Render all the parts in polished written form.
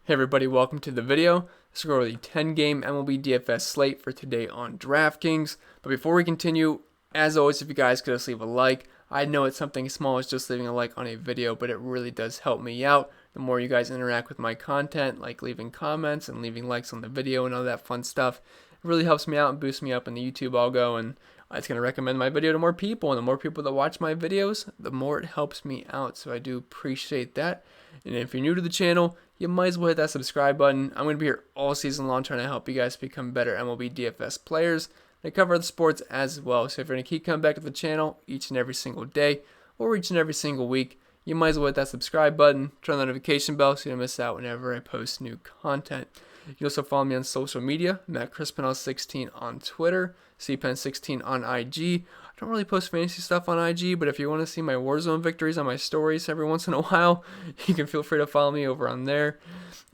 Hey everybody, welcome to the video. Let's go over the 10-game MLB DFS slate for today on Draftkings. But before we continue, as always, if you guys could just leave a like. I know it's something small as just leaving a like on a video, but it really does help me out. The more you guys interact with my content, like leaving comments and leaving likes on the video and all that fun stuff, it really helps me out and boosts me up in the YouTube algo, and it's going to recommend my video to more people. And the more people that watch my videos, the more it helps me out. So I do appreciate that. And if you're new to the channel, you might as well hit that subscribe button. I'm going to be here all season long trying to help you guys become better MLB DFS players. I cover other sports as well. So if you're going to keep coming back to the channel each and every single day or each and every single week, you might as well hit that subscribe button, turn the notification bell so you don't miss out whenever I post new content. You can also follow me on social media. I'm at ChrisPennell16 on Twitter, CPen16 on IG. I don't really post fantasy stuff on IG, but if you want to see my Warzone victories on my stories every once in a while, you can feel free to follow me over on there.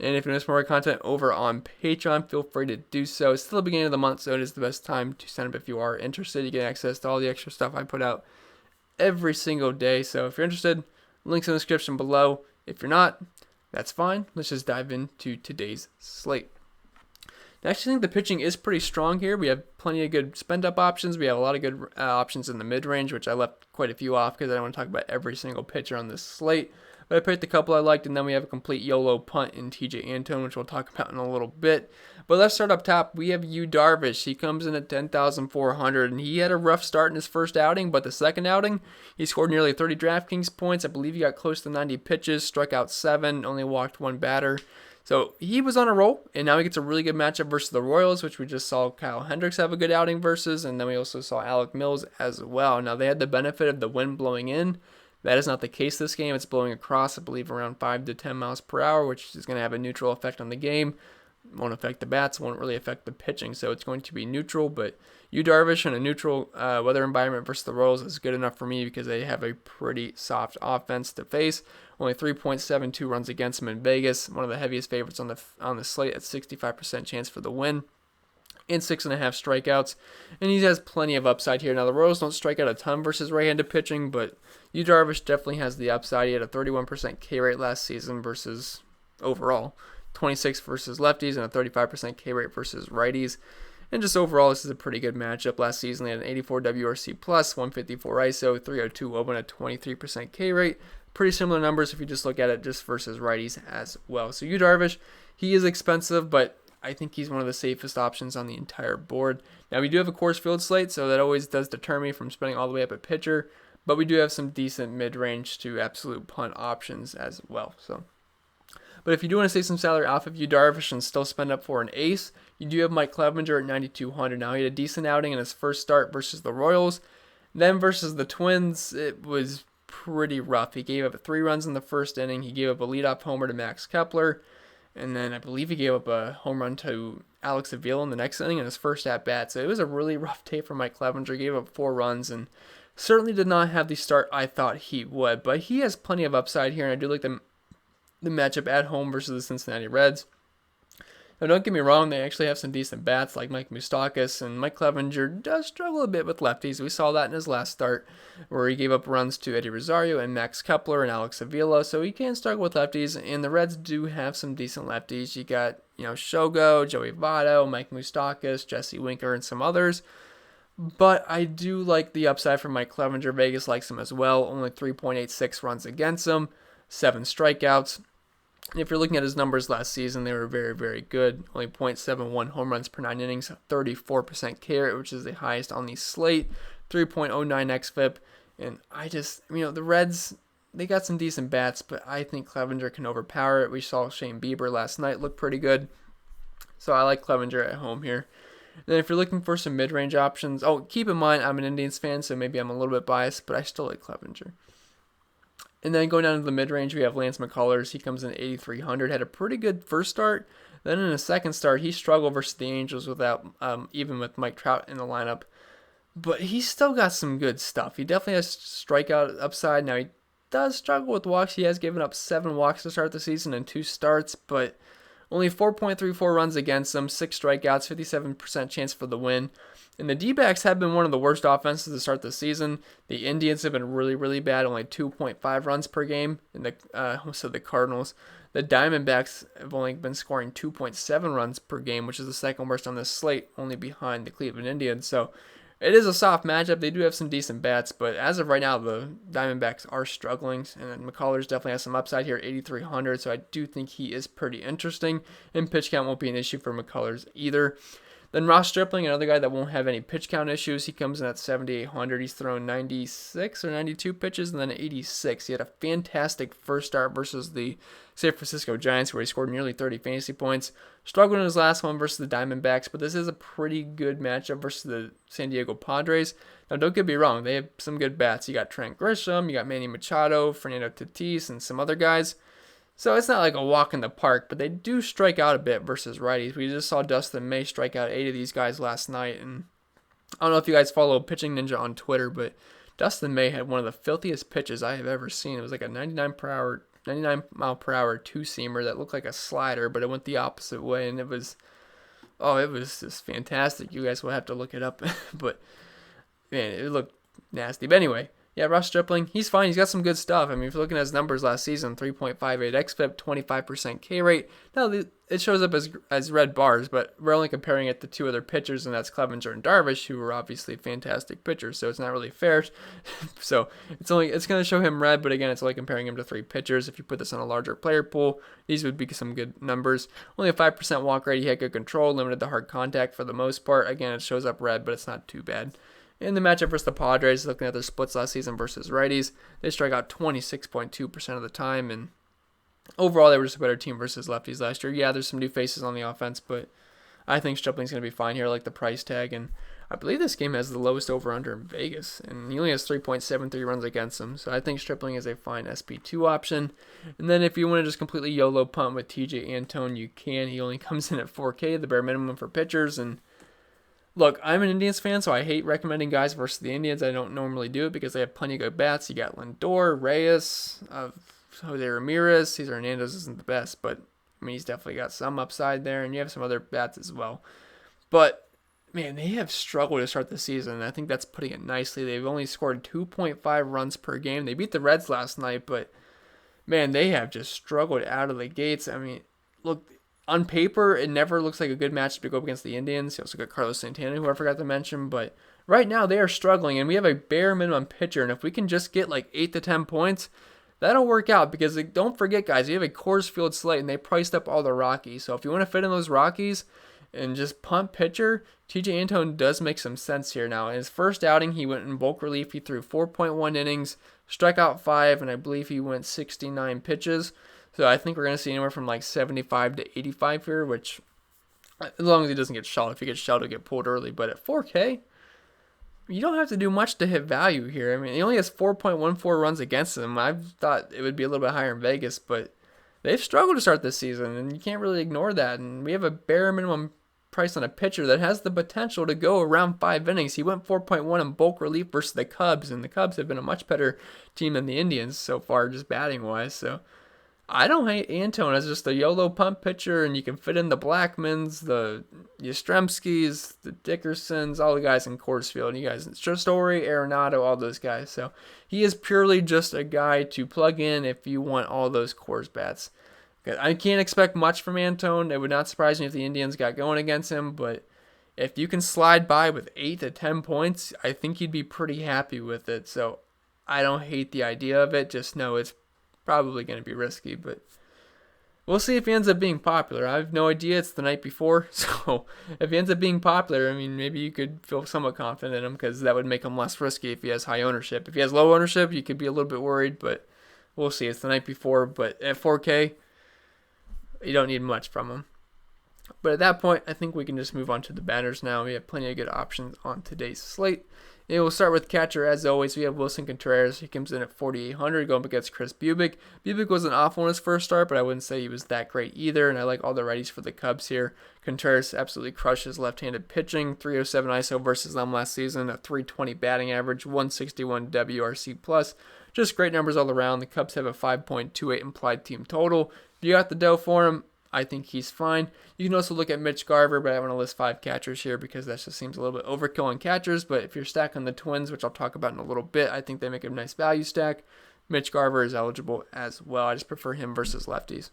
And if you want more content over on Patreon, feel free to do so. It's still the beginning of the month, so it is the best time to sign up if you are interested. You get access to all the extra stuff I put out every single day. So if you're interested, links in the description below. If you're not, that's fine. Let's just dive into today's slate. I actually think the pitching is pretty strong here. We have plenty of good spend-up options. We have a lot of good options in the mid-range, which I left quite a few off because I don't want to talk about every single pitcher on this slate. But I picked a couple I liked, and then we have a complete YOLO punt in TJ Antone, which we'll talk about in a little bit. But let's start up top. We have Darvish. He comes in at 10,400, and he had a rough start in his first outing, but the second outing, he scored nearly 30 DraftKings points. I believe he got close to 90 pitches, struck out 7, only walked 1 batter. So he was on a roll, and now he gets a really good matchup versus the Royals, which we just saw Kyle Hendricks have a good outing versus, and then we also saw Alec Mills as well. Now, they had the benefit of the wind blowing in. That is not the case this game. It's blowing across, I believe, around 5 to 10 miles per hour, which is going to have a neutral effect on the game. Won't affect the bats, won't really affect the pitching, so it's going to be neutral. But Darvish in a neutral weather environment versus the Royals is good enough for me because they have a pretty soft offense to face. Only 3.72 runs against them in Vegas, one of the heaviest favorites on the slate at 65% chance for the win, and 6.5 strikeouts. And he has plenty of upside here. Now, the Royals don't strike out a ton versus right-handed pitching, but Darvish definitely has the upside. He had a 31% K rate last season versus overall 26 versus lefties and a 35% K rate versus righties. And just overall, this is a pretty good matchup. Last season, they had an 84 WRC plus, 154 ISO, 302 WOBA, and a 23% K rate. Pretty similar numbers if you just look at it just versus righties as well. So Darvish, he is expensive, but I think he's one of the safest options on the entire board. Now, we do have a course field slate, so that always does deter me from spending all the way up at pitcher, but we do have some decent mid-range to absolute punt options as well. But if you do want to save some salary off of Darvish and still spend up for an ace, you do have Mike Clevenger at 9,200. Now, he had a decent outing in his first start versus the Royals. Then versus the Twins, it was pretty rough. He gave up 3 runs in the first inning. He gave up a leadoff homer to Max Kepler. And then I believe he gave up a home run to Alex Avila in the next inning in his first at-bat. So it was a really rough day for Mike Clevenger. He gave up 4 runs and certainly did not have the start I thought he would. But he has plenty of upside here, and I do like the matchup at home versus the Cincinnati Reds. Now, don't get me wrong, they actually have some decent bats like Mike Moustakas, and Mike Clevenger does struggle a bit with lefties. We saw that in his last start where he gave up runs to Eddie Rosario and Max Kepler and Alex Avila, so he can struggle with lefties, and the Reds do have some decent lefties. You got, Shogo, Joey Votto, Mike Moustakas, Jesse Winker, and some others. But I do like the upside from Mike Clevenger. Vegas likes him as well. Only 3.86 runs against him, 7 strikeouts. If you're looking at his numbers last season, they were very, very good. Only .71 home runs per 9 innings, 34% K rate, which is the highest on the slate, 3.09 xFIP. And the Reds, they got some decent bats, but I think Clevenger can overpower it. We saw Shane Bieber last night look pretty good. So I like Clevenger at home here. And then if you're looking for some mid-range options, keep in mind I'm an Indians fan, so maybe I'm a little bit biased, but I still like Clevenger. And then going down to the mid-range, we have Lance McCullers. He comes in at 8,300. Had a pretty good first start. Then in his second start, he struggled versus the Angels without even with Mike Trout in the lineup. But he's still got some good stuff. He definitely has strikeout upside. Now, he does struggle with walks. He has given up 7 walks to start the season and 2 starts. But Only 4.34 runs against them, 6 strikeouts, 57% chance for the win. And the D-backs have been one of the worst offenses to start the season. The Indians have been really, really bad, only 2.5 runs per game. And the Cardinals. The Diamondbacks have only been scoring 2.7 runs per game, which is the second worst on this slate, only behind the Cleveland Indians. So it is a soft matchup. They do have some decent bats, but as of right now, the Diamondbacks are struggling. And McCullers definitely has some upside here, 8,300. So I do think he is pretty interesting. And pitch count won't be an issue for McCullers either. Then Ross Stripling, another guy that won't have any pitch count issues. He comes in at 7,800. He's thrown 96 or 92 pitches and then 86. He had a fantastic first start versus the San Francisco Giants where he scored nearly 30 fantasy points. Struggled in his last one versus the Diamondbacks, but this is a pretty good matchup versus the San Diego Padres. Now, don't get me wrong. They have some good bats. You got Trent Grisham, you got Manny Machado, Fernando Tatis, and some other guys. So it's not like a walk in the park, but they do strike out a bit versus righties. We just saw Dustin May strike out 8 of these guys last night. And I don't know if you guys follow Pitching Ninja on Twitter, but Dustin May had one of the filthiest pitches I have ever seen. It was like a 99 mile per hour two-seamer that looked like a slider, but it went the opposite way, and it was just fantastic. You guys will have to look it up, but man, it looked nasty. But anyway, yeah, Ross Stripling, he's fine. He's got some good stuff. I mean, if you're looking at his numbers last season, 3.58 xFIP, 25% K rate. Now, it shows up as red bars, but we're only comparing it to 2 other pitchers, and that's Clevenger and Darvish, who are obviously fantastic pitchers, so it's not really fair. So it's going to show him red, but again, it's only comparing him to 3 pitchers. If you put this on a larger player pool, these would be some good numbers. Only a 5% walk rate. He had good control, limited the hard contact for the most part. Again, it shows up red, but it's not too bad. In the matchup versus the Padres, looking at their splits last season versus righties, they strike out 26.2% of the time, and overall they were just a better team versus lefties last year. Yeah, there's some new faces on the offense, but I think Stripling's going to be fine here, like the price tag, and I believe this game has the lowest over-under in Vegas, and he only has 3.73 runs against him, so I think Stripling is a fine SP2 option. And then if you want to just completely YOLO punt with TJ Antone, you can. He only comes in at 4K, the bare minimum for pitchers, and look, I'm an Indians fan, so I hate recommending guys versus the Indians. I don't normally do it because they have plenty of good bats. You got Lindor, Reyes, Jose Ramirez. Cesar Hernandez isn't the best, but I mean, he's definitely got some upside there, and you have some other bats as well. But, man, they have struggled to start the season, and I think that's putting it nicely. They've only scored 2.5 runs per game. They beat the Reds last night, but, man, they have just struggled out of the gates. I mean, look, on paper, it never looks like a good match to go up against the Indians. You also got Carlos Santana, who I forgot to mention. But right now, they are struggling, and we have a bare minimum pitcher. And if we can just get like 8 to 10 points, that'll work out. Because don't forget, guys, you have a Coors Field slate, and they priced up all the Rockies. So if you want to fit in those Rockies and just punt pitcher, TJ Antone does make some sense here now. In his first outing, he went in bulk relief. He threw 4.1 innings, struck out 5, and I believe he went 69 pitches. So I think we're going to see anywhere from like 75 to 85 here, which as long as he doesn't get shelled. If he gets shelled, he'll get pulled early. But at 4K, you don't have to do much to hit value here. I mean, he only has 4.14 runs against him. I thought it would be a little bit higher in Vegas, but they've struggled to start this season, and you can't really ignore that. And we have a bare minimum price on a pitcher that has the potential to go around 5 innings. He went 4.1 in bulk relief versus the Cubs, and the Cubs have been a much better team than the Indians so far, just batting-wise. So I don't hate Antone as just a YOLO punt pitcher, and you can fit in the Blackmons, the Yastrzemskis, the Dickersons, all the guys in Coors Field. You guys, Story, Arenado, all those guys. So he is purely just a guy to plug in if you want all those Coors bats. I can't expect much from Antone. It would not surprise me if the Indians got going against him, but if you can slide by with 8 to 10 points, I think you'd be pretty happy with it. So I don't hate the idea of it. Just know it's probably going to be risky, but we'll see if he ends up being popular. I have no idea. It's the night before, so if he ends up being popular, I mean, maybe you could feel somewhat confident in him because that would make him less risky if he has high ownership. If he has low ownership, you could be a little bit worried, but we'll see. It's the night before, but at 4K, you don't need much from him. But at that point, I think we can just move on to the batters now. We have plenty of good options on today's slate. And we'll start with catcher. As always, we have Wilson Contreras. He comes in at 4,800 going up against Chris Bubic. Bubic wasn't awful in his first start, but I wouldn't say he was that great either. And I like all the righties for the Cubs here. Contreras absolutely crushes left-handed pitching. 307 ISO versus them last season. A 320 batting average. 161 WRC+. Just great numbers all around. The Cubs have a 5.28 implied team total. If you got the dough for him, I think he's fine. You can also look at Mitch Garver, but I want to list 5 catchers here because that just seems a little bit overkill on catchers. But if you're stacking the Twins, which I'll talk about in a little bit, I think they make a nice value stack. Mitch Garver is eligible as well. I just prefer him versus lefties.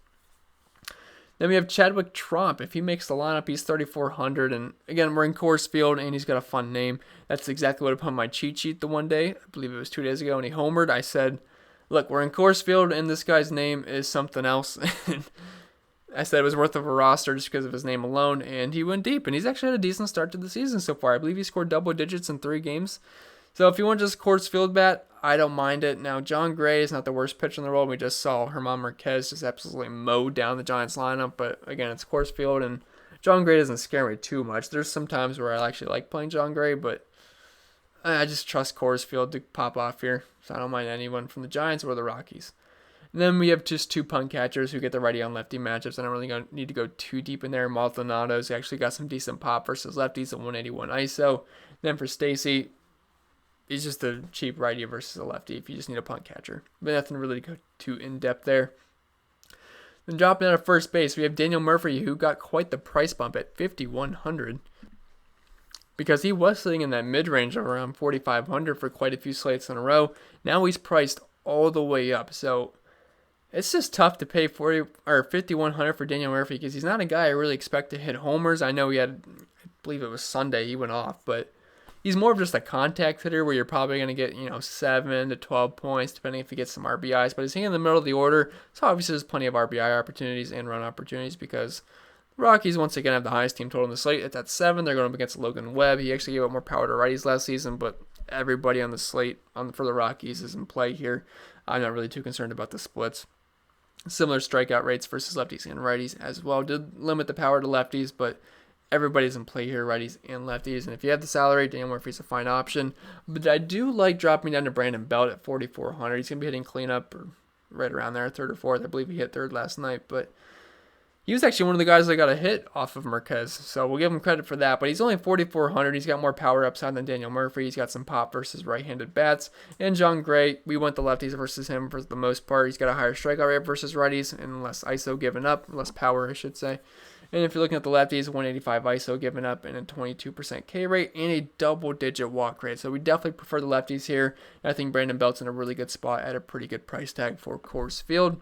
Then we have Chadwick Tromp. If he makes the lineup, he's 3,400. And again, we're in Coors Field, and he's got a fun name. That's exactly what I put on my cheat sheet the one day. I believe it was 2 days ago, and he homered. I said, look, we're in Coors Field, and this guy's name is something else. I said it was worth of a roster just because of his name alone, and he went deep. And he's actually had a decent start to the season so far. I believe he scored double digits in 3 games. So if you want just Coors Field bat, I don't mind it. Now, John Gray is not the worst pitcher in the world. We just saw Germán Marquez just absolutely mow down the Giants lineup. But again, it's Coors Field, and John Gray doesn't scare me too much. There's some times where I actually like playing John Gray, but I just trust Coors Field to pop off here. So I don't mind anyone from the Giants or the Rockies. And then we have just 2 punt catchers who get the righty on lefty matchups. I don't really need to go too deep in there. Maldonado's actually got some decent pop versus lefties at 181 ISO. Then for Stacy, he's just a cheap righty versus a lefty if you just need a punt catcher. But nothing really to go too in-depth there. Then dropping out of first base, we have Daniel Murphy, who got quite the price bump at 5,100. Because he was sitting in that mid-range of around 4,500 for quite a few slates in a row. Now he's priced all the way up. So it's just tough to pay 5,100 for Daniel Murphy because he's not a guy I really expect to hit homers. I know I believe it was Sunday, he went off, but he's more of just a contact hitter where you're probably going to get, 7 to 12 points, depending if he gets some RBIs. But he's hitting in the middle of the order, so obviously there's plenty of RBI opportunities and run opportunities because the Rockies, once again, have the highest team total in the slate. It's at 7. They're going up against Logan Webb. He actually gave up more power to righties last season, but everybody on the slate for the Rockies is in play here. I'm not really too concerned about the splits. Similar strikeout rates versus lefties and righties as well. Did limit the power to lefties, but everybody's in play here, righties and lefties. And if you have the salary, Daniel Murphy's a fine option. But I do like dropping down to Brandon Belt at 4,400. He's going to be hitting cleanup or right around there, 3rd or 4th. I believe he hit 3rd last night. But he was actually one of the guys that got a hit off of Marquez. So we'll give him credit for that. But he's only 4,400. He's got more power upside than Daniel Murphy. He's got some pop versus right-handed bats. And John Gray, we went the lefties versus him for the most part. He's got a higher strikeout rate versus righties and less ISO given up, less power, I should say. And if you're looking at the lefties, 185 ISO given up and a 22% K rate and a double-digit walk rate. So we definitely prefer the lefties here. And I think Brandon Belt's in a really good spot at a pretty good price tag for Coors Field.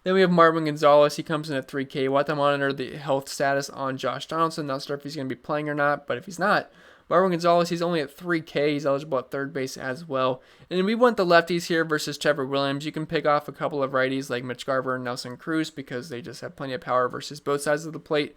Then we have Marvin Gonzalez. He comes in at 3K. We'll have to monitor the health status on Josh Donaldson. Not sure if he's going to be playing or not, but if he's not, Marvin Gonzalez, he's only at 3K. He's eligible at 3rd base as well. And then we want the lefties here versus Trevor Williams. You can pick off a couple of righties like Mitch Garver and Nelson Cruz because they just have plenty of power versus both sides of the plate.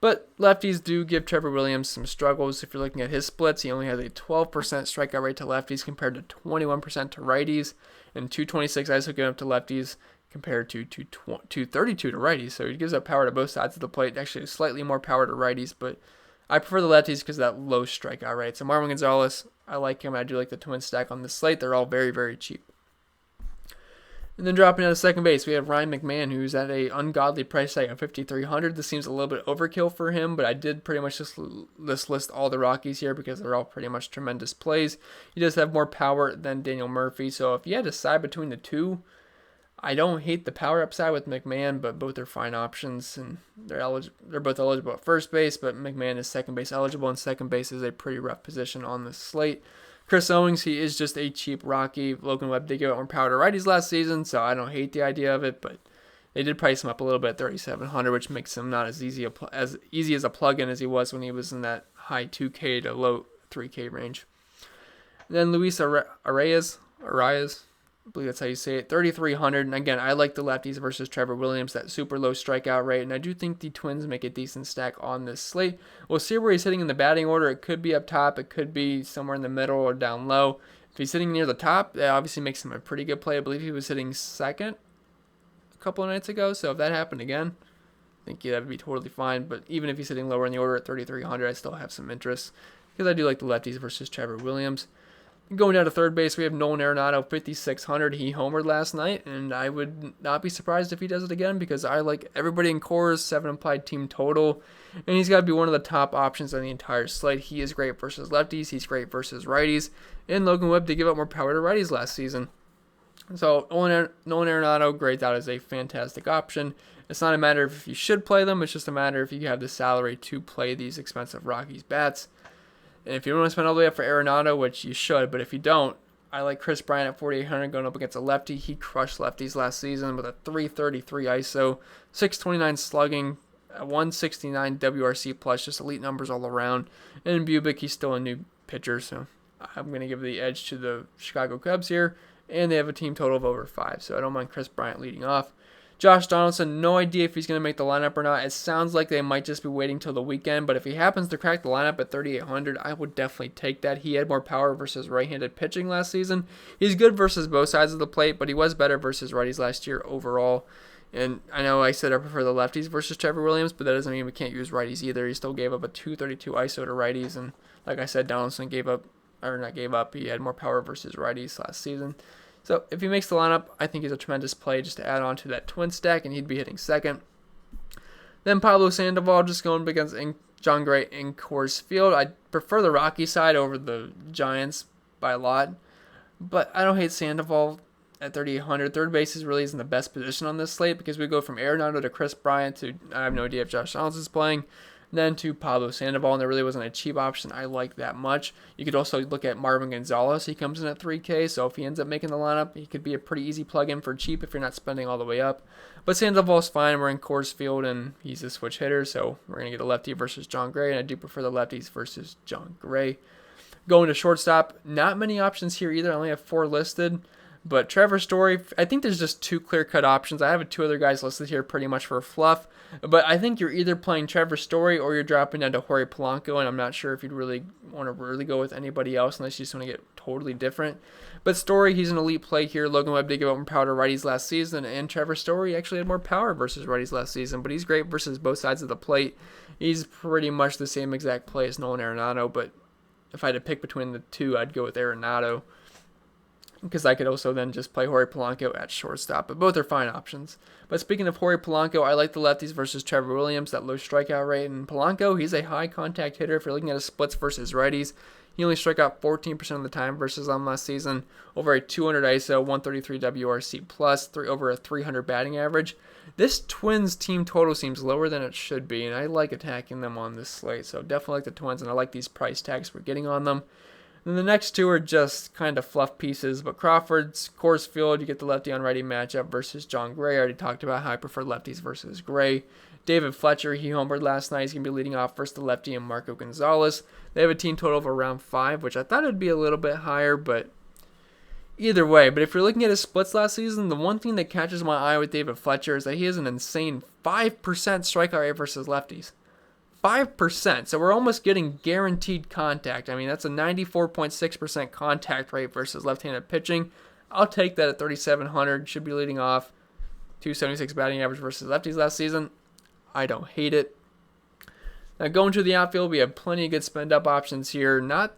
But lefties do give Trevor Williams some struggles. If you're looking at his splits, he only has a 12% strikeout rate to lefties compared to 21% to righties and 226 ISO given up to lefties compared to 232 to righties. So he gives up power to both sides of the plate. Actually, slightly more power to righties, but I prefer the lefties because of that low strikeout rate. So Marvin Gonzalez, I like him. I do like the twin stack on the slate. They're all very, very cheap. And then dropping out of second base, we have Ryan McMahon, who's at a ungodly price tag of 5,300. This seems a little bit overkill for him, but I did pretty much just list all the Rockies here because they're all pretty much tremendous plays. He does have more power than Daniel Murphy, so if you had to decide between the two, I don't hate the power upside with McMahon, but both are fine options, and they're both eligible at first base, but McMahon is second base eligible, and second base is a pretty rough position on the slate. Chris Owings, he is just a cheap Rocky. Logan Webb did give out more power to righties last season, so I don't hate the idea of it, but they did price him up a little bit at 3,700, which makes him not as easy as a plug-in as he was when he was in that high 2K to low 3K range. And then Luis Arias, I believe that's how you say it, 3,300. And again, I like the lefties versus Trevor Williams, that super low strikeout rate. And I do think the Twins make a decent stack on this slate. We'll see where he's hitting in the batting order. It could be up top. It could be somewhere in the middle or down low. If he's sitting near the top, that obviously makes him a pretty good play. I believe he was hitting second a couple of nights ago. So if that happened again, I think that would be totally fine. But even if he's sitting lower in the order at 3,300, I still have some interest because I do like the lefties versus Trevor Williams. Going down to third base, we have Nolan Arenado, 5,600. He homered last night, and I would not be surprised if he does it again because I like everybody in Coors, 7 implied team total, and he's got to be one of the top options on the entire slate. He is great versus lefties. He's great versus righties, and Logan Webb did give up more power to righties last season. So Nolan Arenado grades out as a fantastic option. It's not a matter of if you should play them. It's just a matter if you have the salary to play these expensive Rockies bats. And if you don't want to spend all the way up for Arenado, which you should, but if you don't, I like Kris Bryant at 4,800 going up against a lefty. He crushed lefties last season with a 333 ISO, 629 slugging, a 169 WRC plus, just elite numbers all around. And in Bubic, he's still a new pitcher, so I'm going to give the edge to the Chicago Cubs here. And they have a team total of over 5, so I don't mind Kris Bryant leading off. Josh Donaldson, no idea if he's going to make the lineup or not. It sounds like they might just be waiting till the weekend, but if he happens to crack the lineup at 3,800, I would definitely take that. He had more power versus right-handed pitching last season. He's good versus both sides of the plate, but he was better versus righties last year overall. And I know I said I prefer the lefties versus Trevor Williams, but that doesn't mean we can't use righties either. He still gave up a 232 ISO to righties, and like I said, Donaldson he had more power versus righties last season. So if he makes the lineup, I think he's a tremendous play just to add on to that twin stack, and he'd be hitting second. Then Pablo Sandoval just going up against John Gray in Coors Field. I prefer the Rocky side over the Giants by a lot, but I don't hate Sandoval at 3,800. Third base really isn't the best position on this slate because we go from Arenado to Kris Bryant to I have no idea if Josh Donaldson is playing, then to Pablo Sandoval, and there really wasn't a cheap option I like that much. You could also look at Marvin Gonzalez. He comes in at 3K, so if he ends up making the lineup, he could be a pretty easy plug-in for cheap if you're not spending all the way up. But Sandoval's fine. We're in Coors Field, and he's a switch hitter, so we're going to get a lefty versus John Gray, and I do prefer the lefties versus John Gray. Going to shortstop, not many options here either. I only have 4 listed. But Trevor Story, I think there's just 2 clear-cut options. I have 2 other guys listed here pretty much for fluff. But I think you're either playing Trevor Story or you're dropping down to Jorge Polanco, and I'm not sure if you'd really want to go with anybody else unless you just want to get totally different. But Story, he's an elite play here. Logan Webb did give up more power to righties last season, and Trevor Story actually had more power versus righties last season. But he's great versus both sides of the plate. He's pretty much the same exact play as Nolan Arenado, but if I had to pick between the two, I'd go with Arenado, because I could also then just play Jorge Polanco at shortstop. But both are fine options. But speaking of Jorge Polanco, I like the lefties versus Trevor Williams, that low strikeout rate. And Polanco, he's a high contact hitter. If you're looking at his splits versus righties, he only struck out 14% of the time versus them last season. Over a 200 ISO, 133 WRC plus, over a 300 batting average. This Twins team total seems lower than it should be, and I like attacking them on this slate. So definitely like the Twins, and I like these price tags we're getting on them. And the next 2 are just kind of fluff pieces, but Crawford's Coors Field, you get the lefty on righty matchup versus John Gray. I already talked about how I prefer lefties versus Gray. David Fletcher, he homered last night. He's going to be leading off versus the lefty and Marco Gonzalez. They have a team total of around 5, which I thought would be a little bit higher, but either way. But if you're looking at his splits last season, the one thing that catches my eye with David Fletcher is that he has an insane 5% strikeout rate versus lefties. 5%, so we're almost getting guaranteed contact. I mean, that's a 94.6% contact rate versus left-handed pitching. I'll take that at 3,700. Should be leading off. 276 batting average versus lefties last season. I don't hate it. Now going to the outfield, we have plenty of good spend-up options here. Not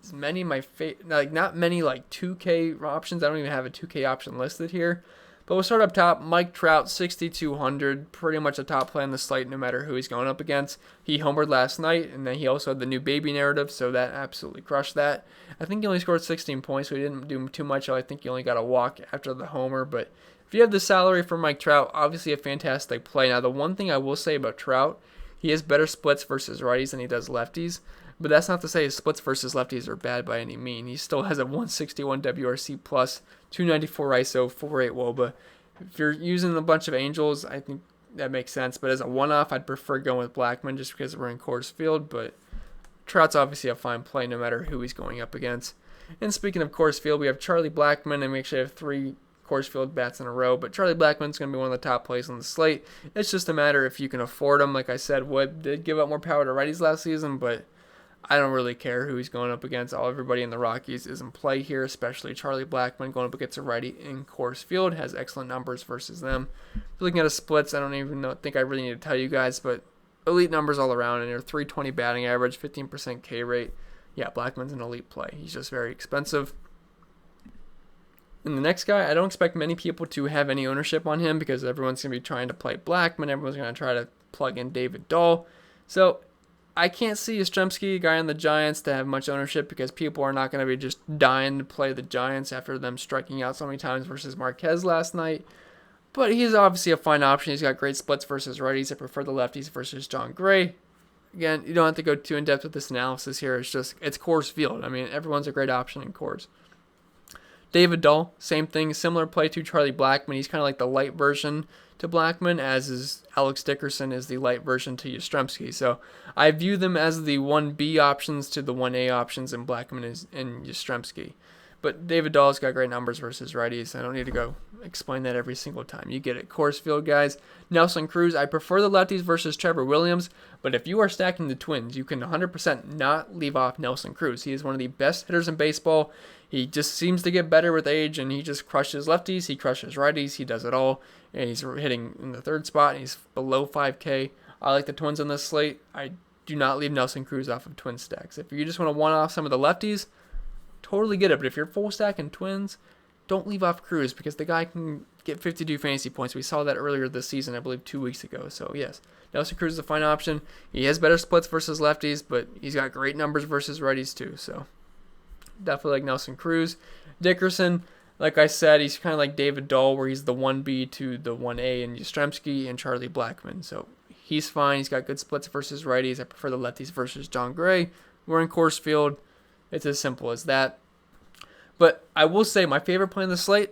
as many not many like 2K options. I don't even have a 2K option listed here. But we'll start up top. Mike Trout, 6,200. Pretty much a top play on the slate no matter who he's going up against. He homered last night, and then he also had the new baby narrative, so that absolutely crushed that. I think he only scored 16 points, so he didn't do too much. I think he only got a walk after the homer. But if you have the salary for Mike Trout, obviously a fantastic play. Now, the one thing I will say about Trout, he has better splits versus righties than he does lefties. But that's not to say his splits versus lefties are bad by any mean. He still has a 161 WRC plus, 294 ISO, 48 WOBA. If you're using a bunch of Angels, I think that makes sense. But as a one-off, I'd prefer going with Blackmon just because we're in Coors Field. But Trout's obviously a fine play no matter who he's going up against. And speaking of Coors Field, we have Charlie Blackmon, and we actually have 3 Coors Field bats in a row. But Charlie Blackmon's going to be one of the top plays on the slate. It's just a matter if you can afford him. Like I said, Wood did give up more power to righties last season, but I don't really care who he's going up against. Everybody in the Rockies is in play here, especially Charlie Blackmon going up against a righty in Coors Field. Has excellent numbers versus them. Looking at his splits, I don't even think I really need to tell you guys, but elite numbers all around in here. 320 batting average, 15% K rate. Yeah, Blackmon's an elite play. He's just very expensive. And the next guy, I don't expect many people to have any ownership on him because everyone's going to be trying to play Blackmon. Everyone's going to try to plug in David Dahl. So I can't see Yastrzemski, a guy on the Giants, to have much ownership because people are not going to be just dying to play the Giants after them striking out so many times versus Marquez last night. But he's obviously a fine option. He's got great splits versus righties. I prefer the lefties versus John Gray. Again, you don't have to go too in-depth with this analysis here. It's Coors Field. I mean, everyone's a great option in Coors. David Dahl, same thing, similar play to Charlie Blackmon. He's kind of like the light version to Blackmon, as is Alex Dickerson is the light version to Yastrzemski. So I view them as the 1B options to the 1A options, and Blackmon is in Yastrzemski. But David Dahl's got great numbers versus righties. I don't need to go explain that every single time. You get it. Coors Field, guys. Nelson Cruz. I prefer the lefties versus Trevor Williams, but if you are stacking the Twins, you can 100% not leave off Nelson Cruz. He is one of the best hitters in baseball. He just seems to get better with age, and he just crushes lefties. He crushes righties. He does it all, and he's hitting in the third spot, and he's below 5K. I like the Twins on this slate. I do not leave Nelson Cruz off of Twin stacks. If you just want to one-off some of the lefties, totally get it. But if you're full stack in Twins, don't leave off Cruz, because the guy can get 52 fantasy points. We saw that earlier this season, I believe 2 weeks ago. So, yes, Nelson Cruz is a fine option. He has better splits versus lefties, but he's got great numbers versus righties too. So, definitely like Nelson Cruz. Dickerson, like I said, he's kind of like David Dahl, where he's the 1B to the 1A in Yastrzemski and Charlie Blackmon. So, he's fine. He's got good splits versus righties. I prefer the lefties versus John Gray. We're in Coors Field. It's as simple as that. But I will say my favorite play on the slate,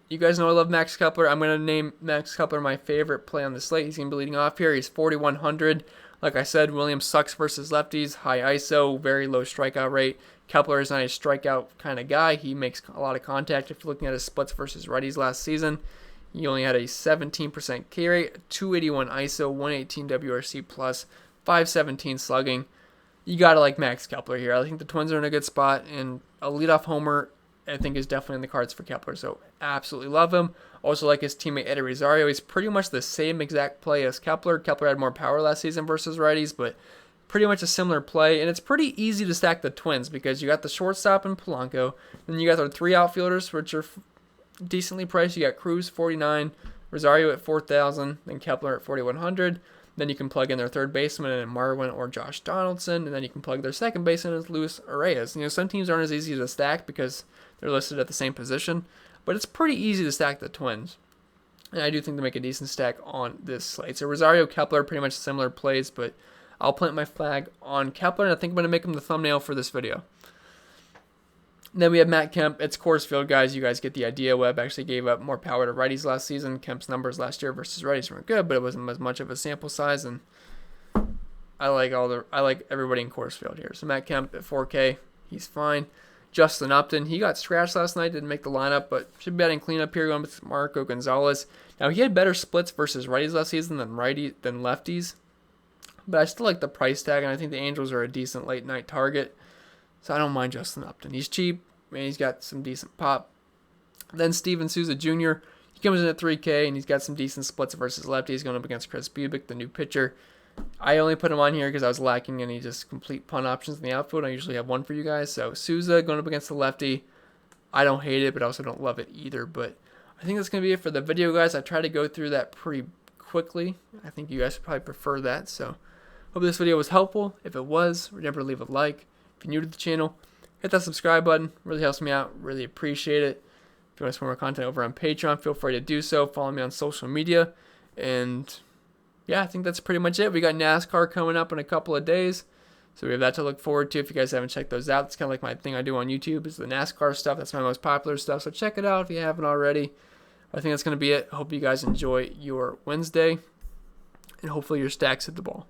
you guys know I love Max Kepler. I'm going to name Max Kepler my favorite play on the slate. He's going to be leading off here. He's 4,100. Like I said, Williams sucks versus lefties. High ISO, very low strikeout rate. Kepler is not a strikeout kind of guy. He makes a lot of contact. If you're looking at his splits versus righties last season, he only had a 17% K rate, 281 ISO, 118 WRC plus, 517 slugging. You got to like Max Kepler here. I think the Twins are in a good spot, and a leadoff homer I think is definitely in the cards for Kepler. So absolutely love him. Also like his teammate Eddie Rosario. He's pretty much the same exact play as Kepler. Kepler had more power last season versus righties, but pretty much a similar play. And it's pretty easy to stack the Twins because you got the shortstop in Polanco. Then you got the 3 outfielders, which are decently priced. You got Cruz, 49, Rosario at 4,000, then Kepler at 4,100. Then you can plug in their third baseman in Marvin or Josh Donaldson, and then you can plug their second baseman as Luis Arias. You know, some teams aren't as easy to stack because they're listed at the same position, but it's pretty easy to stack the Twins. And I do think they make a decent stack on this slate. So Rosario, Kepler, pretty much similar plays, but I'll plant my flag on Kepler, and I think I'm going to make him the thumbnail for this video. Then we have Matt Kemp. It's Coors Field, guys. You guys get the idea. Webb actually gave up more power to righties last season. Kemp's numbers last year versus righties weren't good, but it wasn't as much of a sample size. And I like everybody in Coors Field here. So Matt Kemp at 4K, he's fine. Justin Upton, he got scratched last night, didn't make the lineup, but should be batting cleanup here going with Marco Gonzalez. Now he had better splits versus righties last season than lefties, but I still like the price tag, and I think the Angels are a decent late night target. So I don't mind Justin Upton. He's cheap, and he's got some decent pop. Then Steven Souza Jr., he comes in at 3K, and he's got some decent splits versus lefties going up against Chris Bubic, the new pitcher. I only put him on here because I was lacking any just complete punt options in the outfield. I usually have one for you guys. So Souza going up against the lefty. I don't hate it, but I also don't love it either. But I think that's going to be it for the video, guys. I tried to go through that pretty quickly. I think you guys would probably prefer that. So hope this video was helpful. If it was, remember to leave a like. If you're new to the channel, hit that subscribe button. Really helps me out. Really appreciate it. If you want to see more content over on Patreon, feel free to do so. Follow me on social media. And yeah, I think that's pretty much it. We got NASCAR coming up in a couple of days. So we have that to look forward to. If you guys haven't checked those out, it's kind of like my thing I do on YouTube is the NASCAR stuff. That's my most popular stuff. So check it out if you haven't already. I think that's going to be it. I hope you guys enjoy your Wednesday. And hopefully your stacks hit the ball.